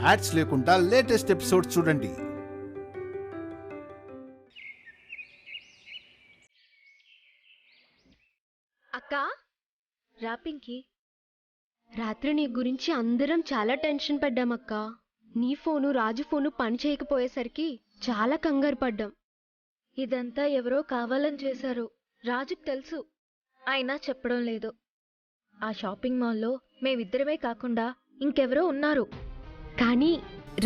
Ads లేకుండా latest episodes చూడండి. అక్క రాపింకి రాత్రి నీ గురించి అందరం చాలా టెన్షన్ పడ్డామక్క. నీ ఫోను రాజు ఫోను పని చేయకపోయేసరికి చాలా కంగారు పడ్డాం. ఇదంతా ఎవరో కావాలని చేశారు, రాజుకు తెలుసు, అయినా చెప్పడం లేదు. ఆ షాపింగ్ మాల్లో మేమిద్దరమే కాకుండా ఇంకెవరో ఉన్నారు. కానీ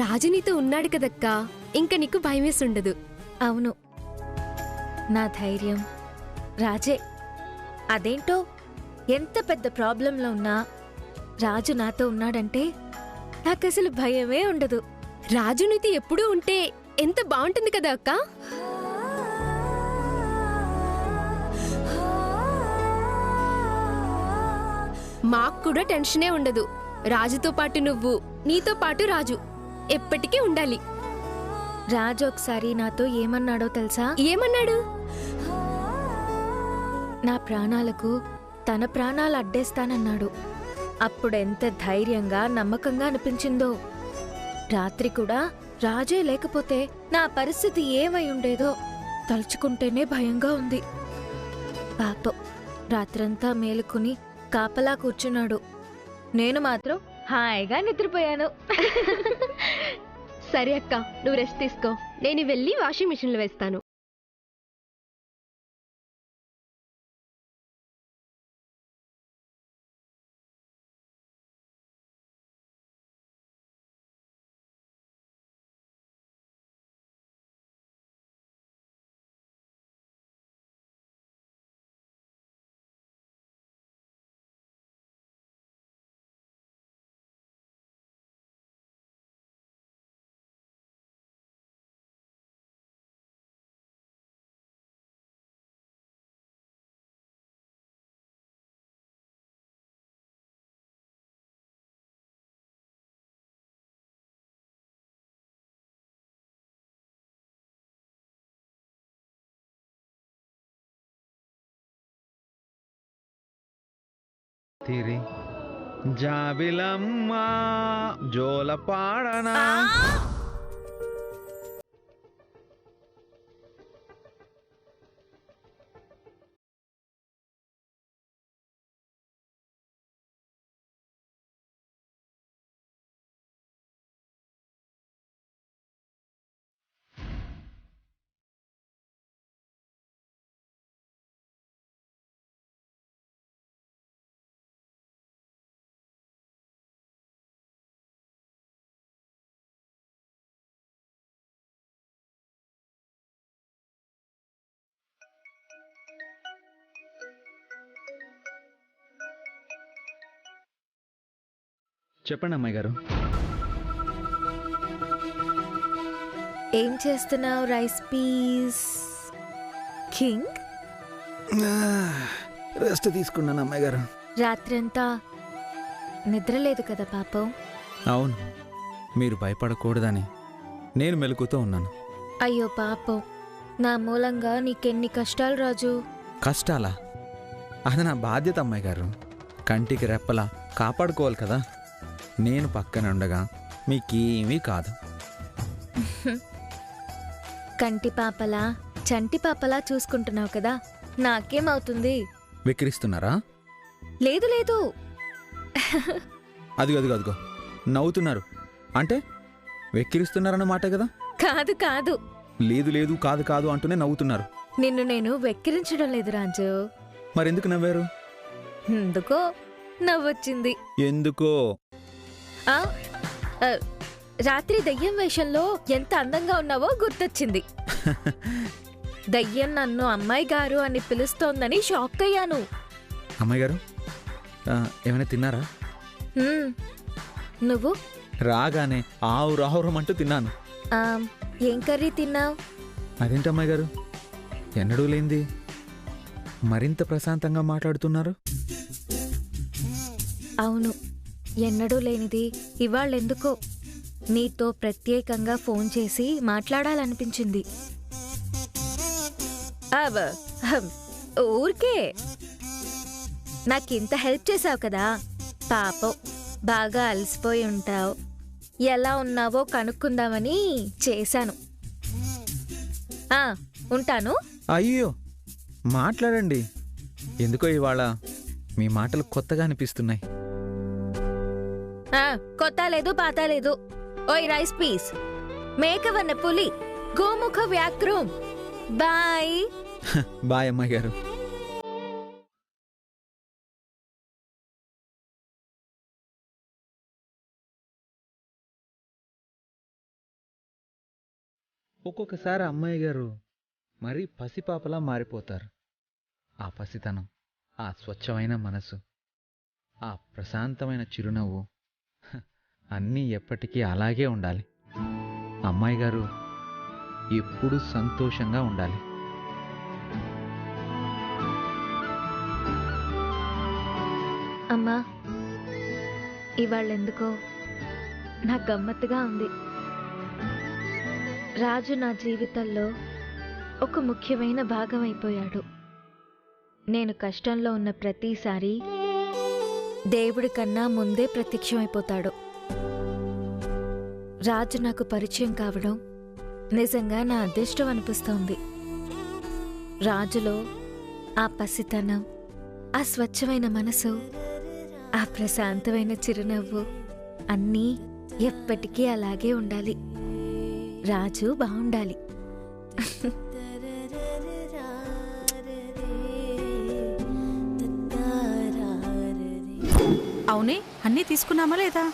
రాజు నీతో ఉన్నాడు కదక్కా, ఇంక నీకు భయమేసుండదు. అవును, నా ధైర్యం రాజే. అదేంటో ఎంత పెద్ద ప్రాబ్లంలో ఉన్నా రాజు నాతో ఉన్నాడంటే నాకసలు భయమే ఉండదు. రాజు నీతో ఎప్పుడూ ఉంటే ఎంత బాగుంటుంది కదా అక్క. మాకు కూడా టెన్షనే ఉండదు. రాజుతో పాటు నువ్వు, నీతో పాటు రాజు ఎప్పటికీ ఉండాలి. రాజు ఒకసారి నాతో ఏమన్నాడో తెలుసా? ఏమన్నాడు? నా ప్రాణాలకు తన ప్రాణాలు అడ్డేస్తానన్నాడు. అప్పుడెంత ధైర్యంగా నమ్మకంగా అనిపించిందో. రాత్రి కూడా రాజే లేకపోతే నా పరిస్థితి ఏమై ఉండేదో తలుచుకుంటేనే భయంగా ఉంది. పాపం రాత్రంతా మేలుకుని కాపలా కూర్చున్నాడు. నేను మాత్రం హాయిగా నిద్రపోయాను. సరే అక్క, నువ్వు రెస్ట్ తీసుకో, నేను వెళ్ళి వాషింగ్ మిషన్లో వేస్తాను. తిరి జాబిలమ్మ జోలపాడనా. చెప్పండి అమ్మాయి గారు. ఏం చేస్తున్నావు రైస్ పీస్ కింగ్? రెస్ట్ తీసుకున్నాను అమ్మాయి గారు. రాత్రంతా నిద్రలేదు కదా పాపం. అవును, మీరు భయపడకూడదని నేను మెలకుతూ ఉన్నాను. అయ్యో పాపం, నా మూలంగా నీకెన్ని కష్టాలు రాజు. కష్టాలా? అది నా బాధ్యత అమ్మాయి గారు. కంటికి రెప్పలా కాపాడుకోవాలి కదా. నేను పక్కన ఉండగా మీకేమీ కాదు. కంటి పాపలా చంటి పాపలా చూసుకుంటున్నావు కదా, నాకేమవుతుంది? విక్రిస్తున్నారా? లేదు లేదు. అదిగో అదిగో అదిగో నవ్వుతున్నారు అంటే వెక్కిరిస్తున్నారన్నమాట కదా. కాదు కాదు. లేదు లేదు కాదు కాదు అంటూనే నవ్వుతున్నారు. నిన్ను నేను వెక్కిరించడం లేదు రాజు. మరెందుకు నవ్వారు? ఎందుకో నవ్వొచ్చింది. ఎందుకో? రాత్రి దయ్యం వేషంలో ఎంత అందంగా ఉన్నావో గుర్తొచ్చింది. దయ్యం నన్ను అమ్మాయి గారు అని పిలుస్తోందని షాక్ అయ్యాను. అమ్మాయి గారు ఏమైనా తిన్నారా? నువ్వు? రాగానే ఆవు రాహురం అంటూ తిన్నాను. ఏం కర్రీ తిన్నావు? అదేంటి అమ్మాయి గారు ఎన్నడూ లేంది మరింత ప్రశాంతంగా మాట్లాడుతున్నారు? అవును, ఎన్నడూ లేనిది ఇవాళ్ళెందుకో నీతో ప్రత్యేకంగా ఫోన్ చేసి మాట్లాడాలనిపించింది. ఊరికే నాకింత హెల్ప్ చేశావు కదా, పాపం బాగా అలసిపోయి ఉంటావు. ఎలా ఉన్నావో కనుక్కుందామని చేశాను. ఉంటాను. అయ్యో మాట్లాడండి. ఎందుకో ఇవాళ మీ మాటలు కొత్తగా అనిపిస్తున్నాయి. కొత్త లేదు పాత లేదు. ఓయ్ రైస్ పీస్, మేకవన్న పులి, గోముఖ వ్యాక్రూమ్. బాయ్. బాయ్ అమ్మాయి గారు. ఒక్కొక్కసారి అమ్మాయి గారు మరీ పసిపాపలా మారిపోతారు. ఆ పసితనం, ఆ స్వచ్ఛమైన మనసు, ఆ ప్రశాంతమైన చిరునవ్వు అన్నీ ఎప్పటికీ అలాగే ఉండాలి. అమ్మాయి గారు ఎప్పుడూ సంతోషంగా ఉండాలి. అమ్మా, ఇవాళెందుకో నాకు గమ్మత్తుగా ఉంది. రాజు నా జీవితంలో ఒక ముఖ్యమైన భాగం అయిపోయాడు. నేను కష్టంలో ఉన్న ప్రతిసారి దేవుడి కన్నా ముందే ప్రత్యక్షమైపోతాడు. రాజు నాకు పరిచయం కావడం నిజంగా నా అదృష్టం అనిపిస్తోంది. రాజులో ఆ పసితనం, ఆ స్వచ్ఛమైన మనసు, ఆ ప్రశాంతమైన చిరునవ్వు అన్నీ ఎప్పటికీ అలాగే ఉండాలి. రాజు బాగుండాలి. అవునే, అన్నీ తీసుకున్నామా లేదా?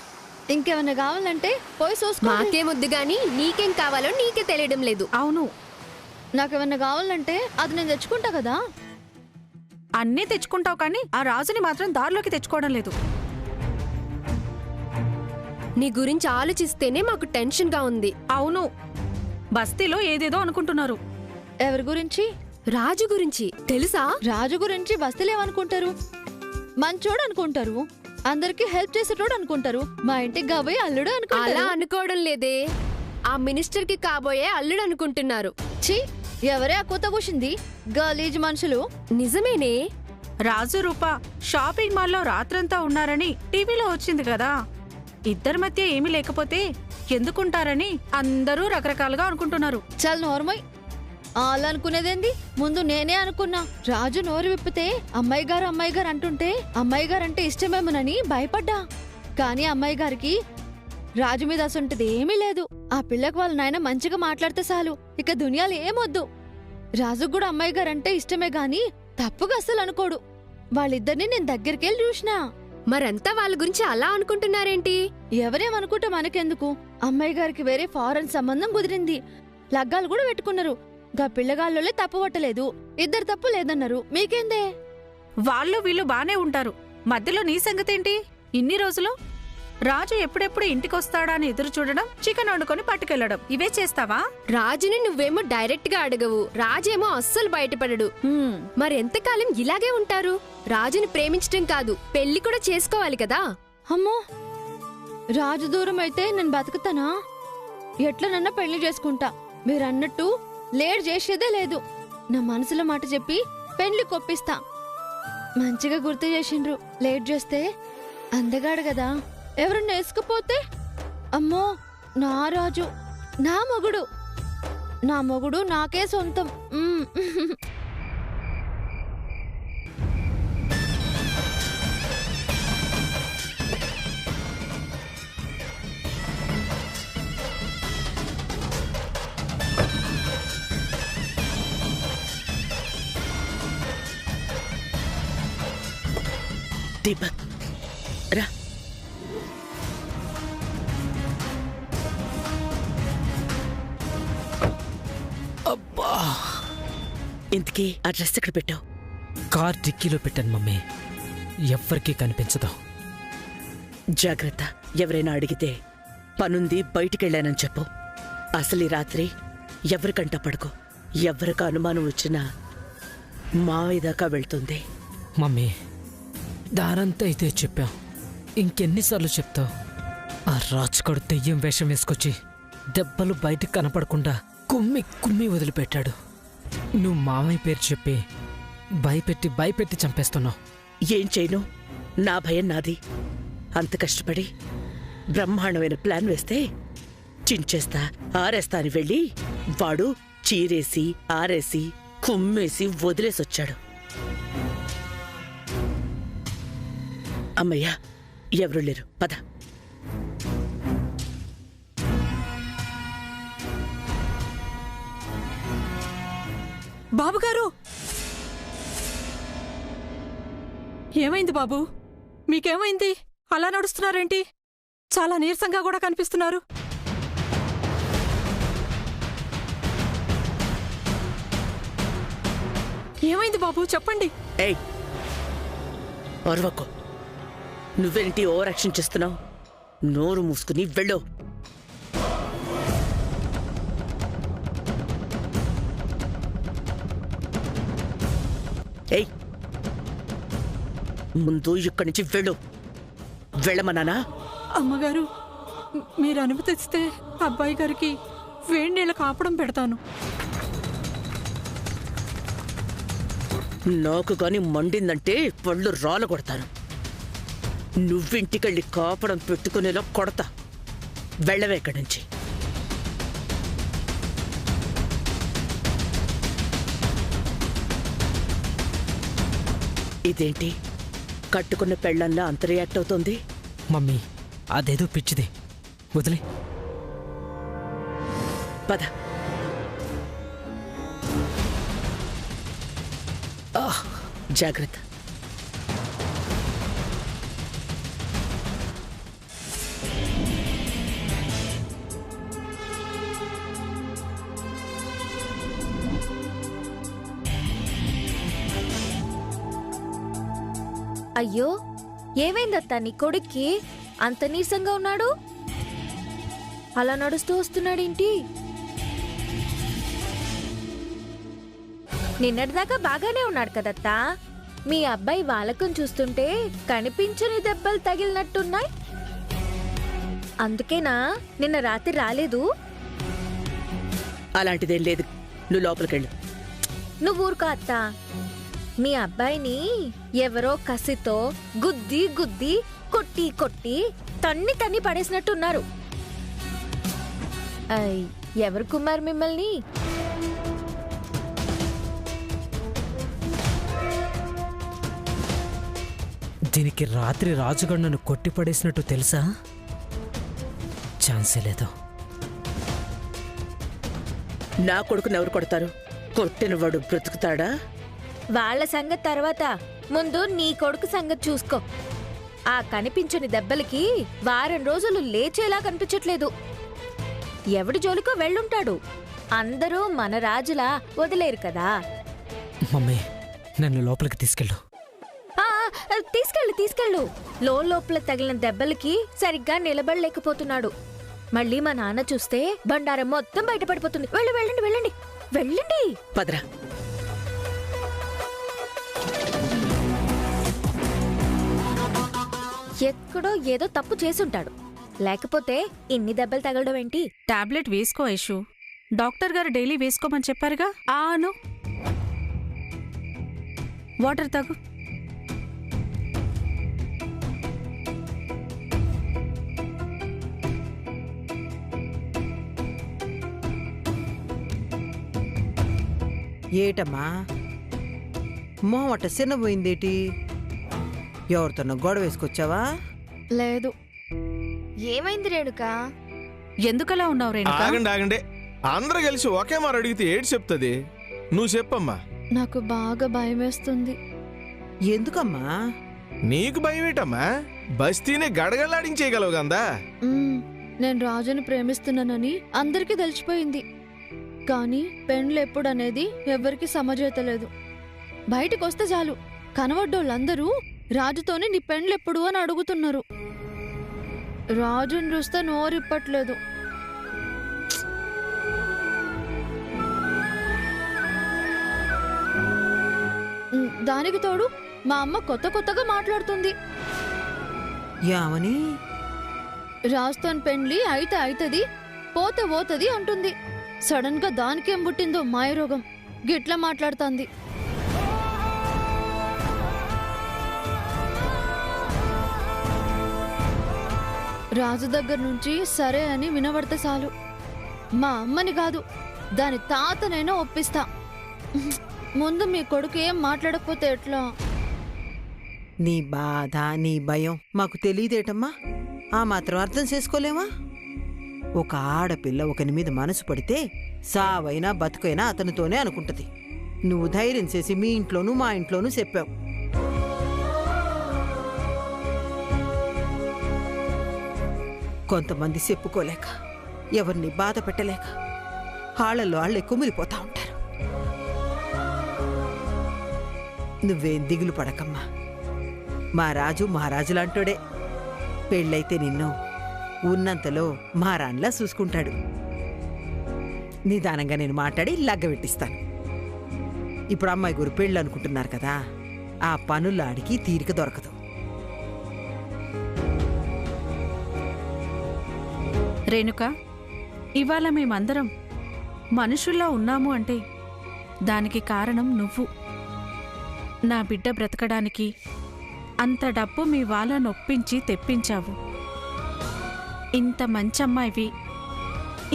ఇంకేమన్నా కావాలంటే పోయి చూసుకో. మాకేమొద్దు గాని నీకేం కావాలో నీకే తెలియడం లేదు. అవును, నాకేమన్నా కావాలంటే అది నేను తెచ్చుకుంటా కదా. అన్నీ తెచ్చుకుంటావు కానీ ఆ రాజుని మాత్రం దారిలోకి తెచ్చుకోవడం లేదు. నీ గురించి ఆలోచిస్తేనే మాకు టెన్షన్ గా ఉంది. అవును, బస్తీలో ఏదేదో అనుకుంటున్నారు. ఎవరి గురించి? రాజు గురించి తెలుసా? రాజు గురించి బస్తీలు ఏమనుకుంటారు? మంచోడు అనుకుంటారు, అందరికి హెల్ప్ చేసేటోడు అనుకుంటారు, మా ఇంటికి కాబోయే అల్లుడు అలా అనుకుంటారు. అనుకోవడం లేదే, ఆ మినిస్టర్ కి కాబోయే అల్లుడు అనుకుంటున్నారు. ఛీ, ఎవరే ఆ కొత్త కూసింది? గలీజ్ మనుషులు. నిజమేనే. రాజు రూప షాపింగ్ మాల్లో రాత్రంతా ఉన్నారని టీవీలో వచ్చింది కదా. ఇద్దరి మధ్య ఏమీ లేకపోతే ఎందుకుంటారని అందరూ రకరకాలుగా అనుకుంటున్నారు. చల్ నోర్మయ్. వాళ్ళు అనుకునేదేంది? ముందు నేనే అనుకున్నా. రాజు నోరు విప్పితే అమ్మాయి గారు అంటుంటే అమ్మాయి గారు అంటే ఇష్టమేమోనని భయపడ్డా. కానీ అమ్మాయి గారికి రాజు మీద అసంటది ఏమీ లేదు. ఆ పిల్లకు వాళ్ళ నాయన మంచిగా మాట్లాడితే చాలు, ఇక దునియాలు ఏమొద్దు. రాజుకు కూడా అమ్మాయి గారంటే ఇష్టమే గాని తప్పుగా అస్సలు అనుకోడు. వాళ్ళిద్దరిని నేను దగ్గరికెళ్ళి చూసినా. మరంతా వాళ్ళ గురించి అలా అనుకుంటున్నారేంటి? ఎవరేమనుకుంటే మనకెందుకు? అమ్మాయి గారికి వేరే ఫారెన్ సంబంధం కుదిరింది, లగ్గాలు కూడా పెట్టుకున్నారు. గా పిల్లగాళ్ళోలే తప్పు పట్టలేదు, ఇద్దరు తప్పు లేదన్నారు. మీకేందే? వాళ్ళు వీళ్ళు బానే ఉంటారు, మధ్యలో నీ సంగతేంటి? ఇన్ని రోజులు రాజు ఎప్పుడెప్పుడు ఇంటికొస్తాడా అని ఎదురు చూడడం, చికెన్ వండుకొని పట్టుకెళ్లడం, ఇవే చేస్తావా? రాజుని నువ్వేమో డైరెక్ట్ గా అడగవు, రాజేమో అస్సలు బయటపడడు. మరెంతకాలం ఇలాగే ఉంటారు? రాజుని ప్రేమించడం కాదు, పెళ్లి కూడా చేసుకోవాలి కదా. అమ్మో, రాజు దూరం అయితే నేను బతుకుతానా? ఎట్లనన్నా పెళ్లి చేసుకుంటా. మీరన్నట్టు లేట్ చేసేదే లేదు. నా మనసులో మాట చెప్పి పెళ్లి కొప్పిస్తా. మంచిగా గుర్తు చేసిండ్రు. లేట్ చేస్తే అందగాడు కదా, ఎవరన్నా వేసుకుపోతే? అమ్మో, నా రాజు, నా మొగుడు నాకే సొంతం. దీపక్ రా. అబ్బా, ఇంతకీ ఆ డ్రెస్ ఎక్కడ పెట్టావు? కార్ డిక్కీలో పెట్టాను మమ్మీ, ఎవ్వరికీ కనిపించదు. జాగ్రత్త, ఎవరైనా అడిగితే పనుంది బయటికెళ్ళానని చెప్పు. అసలు ఈ రాత్రి ఎవరికంట పడుకో. ఎవరికి అనుమానం వచ్చినా మావయ్య దాకా వెళ్తుంది. మమ్మీ, దారంతా అయితే చెప్పావు, ఇంకెన్నిసార్లు చెప్తావు? ఆ రాజుగాడు దెయ్యం వేషం వేసుకొచ్చి దెబ్బలు బయటకు కనపడకుండా కుమ్మి కుమ్మి వదిలిపెట్టాడు. నువ్వు మామయ్య పేరు చెప్పి భయపెట్టి చంపేస్తున్నావు. ఏం చేయను, నా భయం నాది. అంత కష్టపడి బ్రహ్మాండమైన ప్లాన్ వేస్తే చించేస్తా ఆరేస్తా అని వెళ్ళి వాడు చీరేసి ఆరేసి కుమ్మేసి వదిలేసొచ్చాడు. అమ్మయ్యా, ఎవరు లేరు, పద. బాబుగారు, ఏమైంది బాబు? మీకేమైంది? అలా నడుస్తున్నారేంటి? చాలా నీరసంగా కూడా కనిపిస్తున్నారు. ఏమైంది బాబు, చెప్పండి. ఏయ్, అరవకు. నువ్వేంటి ఓవర్ యాక్షన్ చేస్తున్నావు? నోరు మూసుకుని వెళ్ళు. ఏయ్, ముందు ఇక్కడి నుంచి వెళ్ళు. వెళ్ళమన్నానా? అమ్మగారు, మీరు అనుమతిస్తే అబ్బాయి గారికి వేడి నీళ్ళ కాపడం పెడతాను. నాకు గాని మండిందంటే పళ్ళు రాలు కొడతాను. నువ్వింటికెళ్ళి కాపడం పెట్టుకునేలా కొడతా. వెళ్ళవే ఇక్కడి నుంచి. ఇదేంటి కట్టుకున్న పెళ్ళన్నా అంత రియాక్ట్ అవుతుంది? మమ్మీ అదేదో పిచ్చిది, వదిలే. పద. జాగ్రత్త. అయ్యో, ఏమైందత్తా నీ కొడుక్కి? అంత నీరసంగా ఉన్నాడు. అలా నడుస్తూ వస్తున్నాడేంటి? నిన్నటిదాకా బాగానే ఉన్నాడు కదత్తా. మీ అబ్బాయి వాలకం చూస్తుంటే కనిపించని దెబ్బలు తగిలినట్టున్నాయి. అందుకేనా నిన్న రాత్రి రాలేదు? అలాంటిదేం లేదు, నువ్వు లోపలికెళ్ళు. నువ్వు ఊరుకో అత్తా. మీ అబ్బాయిని ఎవరో కసితో గుద్ది గుద్ది కొట్టి కొట్టి తన్ని తన్ని పడేసినట్టున్నారు. ఎవరు కుమార్ మిమ్మల్ని? దీనికి రాత్రి రాజుగాడు నన్ను కొట్టి పడేసినట్టు తెలుసా? ఛాన్సే లేదు. నా కొడుకుని ఎవరు కొడతారు? కొట్టినవాడు బ్రతుకుతాడా? వాళ్ళ సంగతి తర్వాత, ముందు నీ కొడుకు సంగతి చూసుకో. ఆ కనిపించని దెబ్బలకి వారం రోజులు లేచేలా కనిపించట్లేదు. ఎవడి జోలికో వెళ్ళుంటాడు. అందరూ మన రాజులా వదిలేరు కదా. మమ్మీ నన్ను లోపలికి తీసుకెళ్ళు. తీసుకెళ్ళు తీసుకెళ్ళు. లోపల తగిలిన దెబ్బలకి సరిగ్గా నిలబడలేకపోతున్నాడు. మళ్ళీ మా నాన్న చూస్తే బండారం మొత్తం బయటపడిపోతుంది. వెళ్ళండి వెళ్ళండి వెళ్ళండి. పదరా. ఎక్కడో ఏదో తప్పు చేసుంటాడు, లేకపోతే ఇన్ని దెబ్బలు తగలడం ఏంటి? టాబ్లెట్ వేసుకో ఐషు. డాక్టర్ గారు డైలీ వేసుకోమని చెప్పారుగా. ఆను వాటర్ తాగు. ఏటమ్మా మొహం అట్ట చిన్నపోయిందేటి? ఎవరితోనో గొడవ వేసుకొచ్చావా? లేదు. ఏమైంది రేణుకా? ఎందుకలా ఉన్నావు రేణుకా? ఆగండి. అందరూ కలిసి ఒకే మారు అడిగితే ఏడు చెప్తుంది. నువ్వు చెప్పమ్మా. నాకు బాగా భయమేస్తుంది. ఎందుకమ్మా? నీకు భయం ఏంటమ్మా? బస్తీనే గడగడలాడించేయగలవు కదా. నేను రాజుని ప్రేమిస్తున్నానని అందరికీ తెలిసిపోయింది. కానీ పెండ్లు ఎప్పుడనేది ఎవరికి సమజేతలేదు. బయటకొస్తే చాలు కనబడ్డోళ్ళందరూ రాజుతోనే నీ పెండ్లెప్పుడు అని అడుగుతున్నారు. రాజుని చూస్తే నోరిప్పట్లేదు. దానికి తోడు మా అమ్మ కొత్తగా మాట్లాడుతుంది. యావని? రాజుతోని పెండ్లి అయితే అయితది, పోతే పోతది అంటుంది. సడన్ గా దానికేం పుట్టిందో మాయరోగం, గిట్లా మాట్లాడుతుంది. రాజు దగ్గర నుంచి సరే అని వినబడితే చాలు. మా అమ్మని కాదు, దాని తాతనైనా ఒప్పిస్తా. ముందు మీ కొడుకు ఏం మాట్లాడకపోతే ఎట్లా? నీ బాధ, నీ భయం మాకు తెలియదేటమ్మా? ఆ మాత్రం అర్థం చేసుకోలేమా? ఒక ఆడపిల్ల ఒకని మీద మనసు పడితే సావైనా బతుకైనా అతనితోనే అనుకుంటది. నువ్వు ధైర్యం చేసి మీ ఇంట్లోనూ మా ఇంట్లోనూ చెప్పావు. కొంతమంది చెప్పుకోలేక, ఎవరిని బాధ పెట్టలేక ఆళ్లలో ఆళ్లే కుమిలిపోతా ఉంటారు. నువ్వేం దిగులు పడకమ్మా. మా రాజు మహారాజులాంటోడే. పెళ్ళైతే నిన్ను ఉన్నంతలో మహారాణిలా చూసుకుంటాడు. నిదానంగా నేను మాట్లాడి లగ్గబెట్టిస్తాను. ఇప్పుడు అమ్మాయి గురు పెళ్ళి అనుకుంటున్నారు కదా, ఆ పనులాడికి తీరిక దొరకదు. రేణుక, ఇవాళ మేమందరం మనుషుల్లా ఉన్నాము అంటే దానికి కారణం నువ్వు. నా బిడ్డ బ్రతకడానికి అంత డబ్బు మీ వాళ్ళ నొప్పించి తెప్పించావు. ఇంత మంచమ్మాయివి,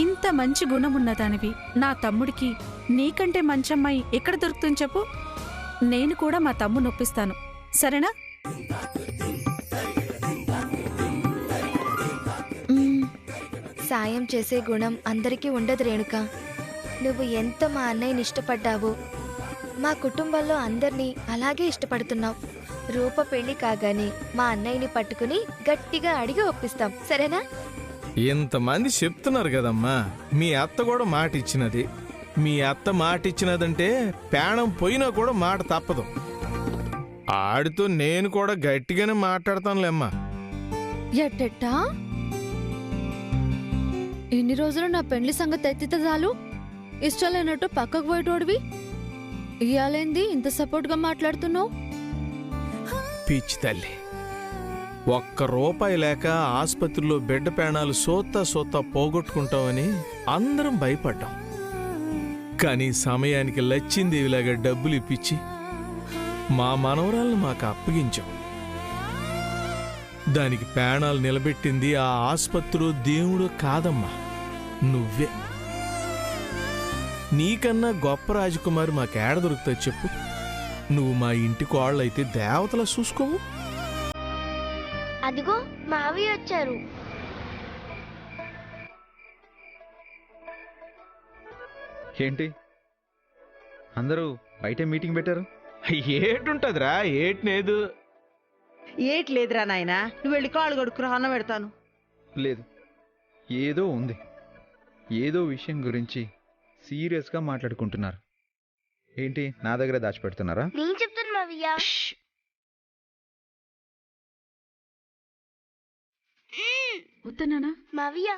ఇంత మంచి గుణమున్నదానివి నా తమ్ముడికి నీకంటే మంచమ్మాయి ఎక్కడ దొరుకుతుంది చెప్పు? నేను కూడా మా తమ్ము నొప్పిస్తాను, సరేనా? సాయం చేసే గుణం అందరికీ ఉండదు రేణుక. నువ్వు ఎంత మా అన్నయ్యని ఇష్టపడ్డావో మా కుటుంబంలో అందరినీ అలాగే ఇష్టపడుతున్నావు. రూప పెళ్లి కాగానే మా అన్నయ్యని పట్టుకుని గట్టిగా అడిగి ఒప్పిస్తాం, సరేనా? ఇంతమంది చెప్తున్నారు కదమ్మా, మీ అత్త కూడా మాట ఇచ్చినది. మీ అత్త మాట ఇచ్చినదంటే ప్రాణం పోయినా కూడా మాట తప్పదు. ఆడితో నేను కూడా గట్టిగానే మాట్లాడతానులేమ్మా. ఎట్టెట్టా? ఇన్ని రోజులు నా పెళ్లి సంగతి ఎత్తితే చాలు ఇష్టం లేనట్టు పక్కకు పోయేటోడివి. ఇయ్యాలేంది ఇంత సపోర్ట్గా మాట్లాడుతున్నావు? పిచ్చి తల్లి, ఒక్క రూపాయి లేక ఆసుపత్రిలో బిడ్డ ప్రాణాలు సోత్తా పోగొట్టుకుంటామని అందరం భయపడ్డాం. కానీ సమయానికి లచ్చిందేవిలాగా డబ్బులు ఇప్పించి మా మనవరాలను మాకు అప్పగించాం. దానికి ప్రాణాలు నిలబెట్టింది ఆ ఆసుపత్రి దేవుడు కాదమ్మా, నువ్వే. నీకన్నా గొప్ప రాజకుమారి మాకేడ దొరుకుతుంది చెప్పు? నువ్వు మా ఇంటి కోళ్ళైతే దేవతలా చూసుకోవు. అదిగో మావి వచ్చారు. ఏంటి అందరూ బయట మీటింగ్ పెట్టారు? ఏటుంటదిరా? ఏట్నేదు. ఏట్లేదురా నాయనా, నువ్వు వెళ్ళి కాళ్ళు కడుక్కురా, అన్నం పెడతాను. లేదు, ఏదో ఉంది. ఏదో విషయం గురించి సీరియస్గా మాట్లాడుకుంటున్నారు. ఏంటి నా దగ్గర దాచిపెడుతున్నారా? నేను చెప్తాను మావయ్య. వద్దనా మావయ్య,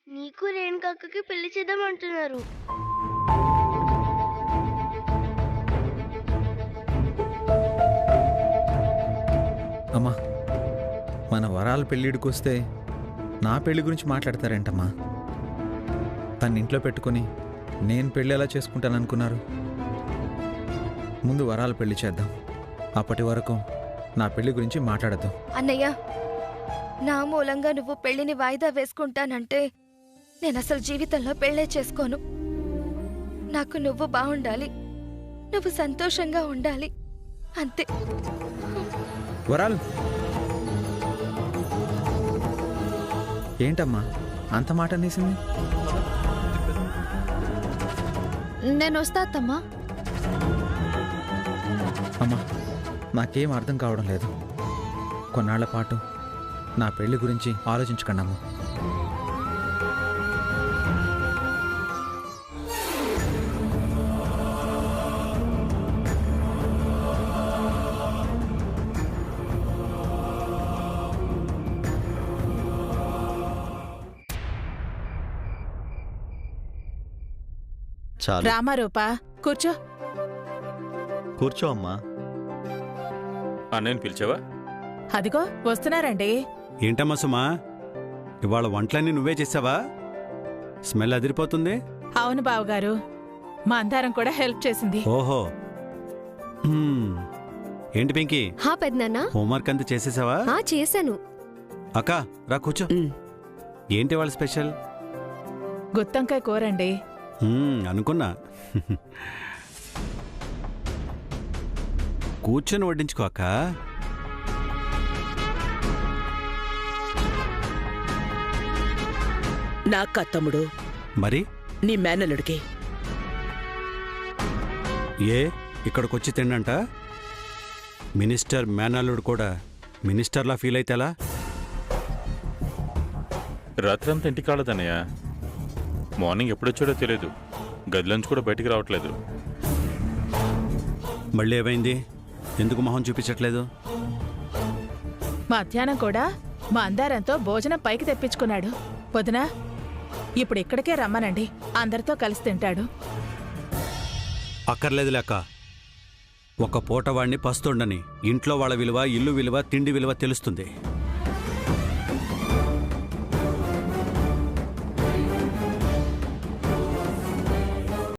నీకు రేణుకక్కకి పెళ్లి చేద్దామంటున్నారు. అమ్మా, మన వరాల పెళ్ళిడికి వస్తే నా పెళ్లి గురించి మాట్లాడతారేంటమ్మా? తన ఇంట్లో పెట్టుకొని నేను పెళ్ళి ఎలా చేసుకుంటాననుకున్నారు? ముందు వరాల పెళ్లి చేద్దాం. అప్పటి వరకు నా పెళ్లి గురించి మాట్లాడద్దు. అన్నయ్య, నా మూలంగా నువ్వు పెళ్లిని వాయిదా వేసుకుంటానంటే నేను అసలు జీవితంలో పెళ్లే చేసుకోను. నాకు నువ్వు బాగుండాలి, నువ్వు సంతోషంగా ఉండాలి, అంతే. వరాలు ఏంటమ్మా అంత మాట అనేసింది? నేను వస్తా అత్తమ్మా. అమ్మా, నాకేం అర్థం కావడం లేదు. కొన్నాళ్ల పాటు నా పెళ్లి గురించి ఆలోచించకండి అమ్మా. రామారూపా, కూర్చో. కూర్చో అమ్మా. అన్నయ్యని పిలిచావా? అదిగో వస్తున్నారండి. ఏంటమ్మా సుమా, ఇవాళ వంటలన్నీ నువ్వే చేసావా? స్మెల్ అదిరిపోతుంది. అవును బావగారు, మా అందరం కూడా హెల్ప్ చేసింది. ఓహో, ఏంటి పెంకి, హా పెద్దనాన్న, హోంవర్క్ అంతా చేసేసావా? చేశాను. అక్క రా కూర్చో. ఏంటి వాళ్ళ స్పెషల్? గుత్తంకాయ కూరండి. అనుకున్నా. కూర్చొని వడ్డించుకోక. నాకా తమ్ముడు? మరి నీ మేనల్లుడికి. ఏ ఇక్కడికొచ్చి తిండంట? మినిస్టర్ మేనల్లుడు కూడా మినిస్టర్లా ఫీల్ అయితే ఎలా? రాత్రంతా ఇంటికి రాలేదన్నయ్య. మార్నింగ్ ఎప్పుడొచ్చాడో తెలియదు. గదిలోంచి కూడా బయటికి రావట్లేదు. మళ్ళీ ఏమైంది? ఎందుకు మొహం చూపించట్లేదు? మధ్యాహ్నం కూడా మా అందారంతో భోజనం పైకి తెప్పించుకున్నాడు. వదినా, ఇప్పుడు ఇక్కడికే రమ్మనండి, అందరితో కలిసి తింటాడు. అక్కర్లేదు లేక. ఒక పూట వాడిని పస్తుండని ఇంట్లో వాళ్ళ విలువ, ఇల్లు విలువ, తిండి విలువ తెలుస్తుంది.